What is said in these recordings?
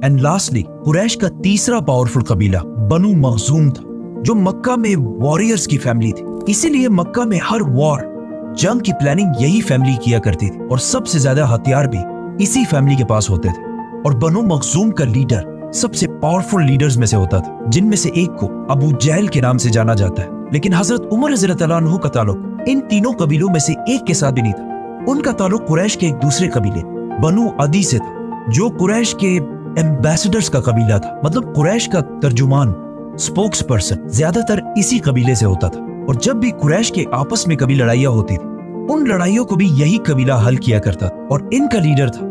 And lastly Quraish का तीसरा powerful कबीला बनु मखजूम था, जो मक्का में वॉरियर्स की फैमिली थी। इसीलिए मक्का में हर वॉर, जंग की प्लानिंग यही फैमिली किया करती थी और सबसे ज्यादा हथियार भी इसी फैमिली के पास होते थे। और बनु मखजूम का लीडर सबसे पावरफुल लीडर्स में से होता था, जिनमें से एक को अबू जहल के नाम से जाना जाता है। लेकिन हजरत उमर रज़ियल्लाहु अन्हु का ताल्लुक इन तीनों कबीलों में से एक के साथ भी नहीं था। उनका ताल्लुक कुरैश के एक दूसरे कबीले बनु अदी से था, जो कुरैश के एम्बेसडर्स का कबीला था। मतलब कुरैश का तर्जुमान, स्पोक्स पर्सन ज्यादातर इसी कबीले से होता था। और जब भी कुरैश के आपस में कभी लड़ाइयाँ होती थी, उन लड़ाइयों को भी यही कबीला हल किया करता था। और इनका लीडर था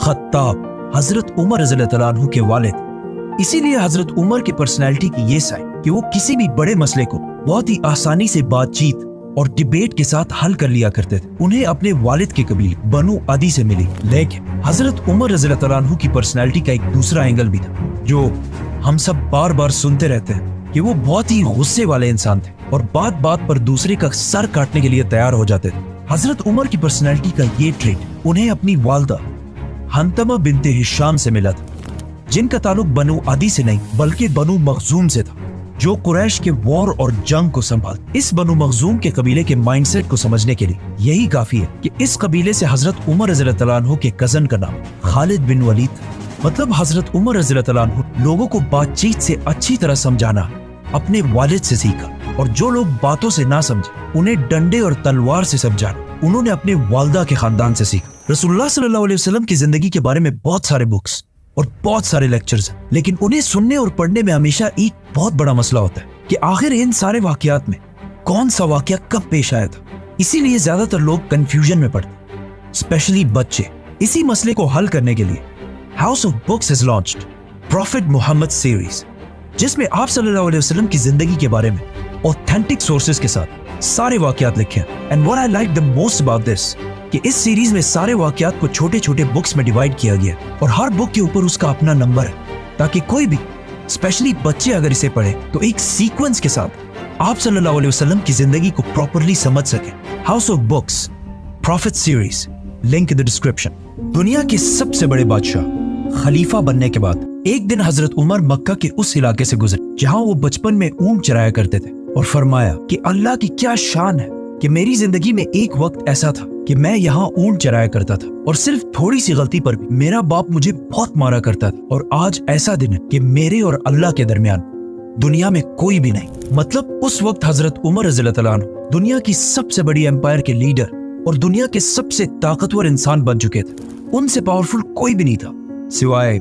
खत्ताब, हजरत उमर रज़ियल्लाहु अन्हु के वालिद। इसीलिए हजरत उमर की पर्सनैलिटी की ये साइन कि वो किसी भी बड़े मसले को बहुत ही आसानी से बातचीत और डिबेट के साथ हल कर लिया करते थे। उन्हें अपने वालिद के कबीले बनु अदी से मिली। लेकिन हजरत उमर रज़ियल्लाहु अन्हु की पर्सनैलिटी का एक दूसरा एंगल भी था, जो हम सब बार बार सुनते रहते हैं कि वो बहुत ही गुस्से वाले इंसान थे और बात बात पर दूसरे का सर काटने के लिए तैयार हो जाते थे। हजरत उमर की पर्सनैलिटी का ये ट्रेट उन्हें अपनी वालदा हंतमा बिनते हिशाम से मिला था, जिनका ताल्लुक बनु अदी से नहीं बल्कि बनु मखजूम से था, जो कुरैश के वॉर और जंग को संभाल। इस बनु मखजूम के कबीले के माइंडसेट को समझने के लिए यही काफी है कि इस कबीले से हजरत उमर रज़ियल्लाहु अन्हु के कजन का नाम खालिद बिन वलीद था। मतलब हजरत उमर रज़ियल्लाहु अन्हु लोगों को बातचीत से अच्छी तरह समझाना अपने वालिद से सीखा, और जो लोग बातों से ना समझे उन्हें डंडे और तलवार से समझाना उन्होंने अपने वालदा के खानदान से सीखा। रसूलुल्लाह सल्लल्लाहु अलैहि वसल्लम की जिंदगी के बारे में बहुत सारे बुक्स और बहुत सारे लेक्चर्स हैं, लेकिन उन्हें सुनने और पढ़ने में हमेशा एक बहुत बड़ा मसला होता है कि आखिर इन सारे वाकयात में कौन सा वाकया कब पेश आया था। इसीलिए ज्यादातर लोग कंफ्यूजन में पड़ते, स्पेशली बच्चे। इसी मसले को हल करने के लिए House of Books has launched prophet Muhammad series, जिसमें आप सल्लल्लाहु अलैहि वसल्लम की जिंदगी के बारे में ऑथेंटिक सोर्सेज के साथ सारे वाकयात लिखे हैं। And what I like the most about this कि इस सीरीज में सारे वाकयात को छोटे छोटे बुक्स में डिवाइड किया गया और हर बुक के ऊपर उसका अपना नंबर है, ताकि कोई भी स्पेशली बच्चे अगर इसे पढ़े तो एक सीक्वेंस के साथ आप सल्लल्लाहु अलैहि वसल्लम की जिंदगी को प्रॉपरली समझ सके। House of books profit series, link in the description. दुनिया के सबसे बड़े बादशाह खलीफा बनने के बाद एक दिन हजरत उमर मक्का के उस इलाके से गुजरे जहां वो बचपन में ऊंट चराया करते थे, और फरमाया कि अल्लाह की क्या शान है कि मेरी जिंदगी में एक वक्त ऐसा था कि मैं यहाँ ऊंट चराया करता था और सिर्फ थोड़ी सी गलती पर भी मेरा बाप मुझे बहुत मारा करता था, और आज ऐसा दिन है कि मेरे और अल्लाह के दरमियान दुनिया में कोई भी नहीं। मतलब उस वक्त हजरत उमर रज़ियल्लाहु अन्हु दुनिया की सबसे बड़ी एम्पायर के लीडर और दुनिया के सबसे ताकतवर इंसान बन चुके थे। उनसे पावरफुल कोई भी नहीं था सिवाय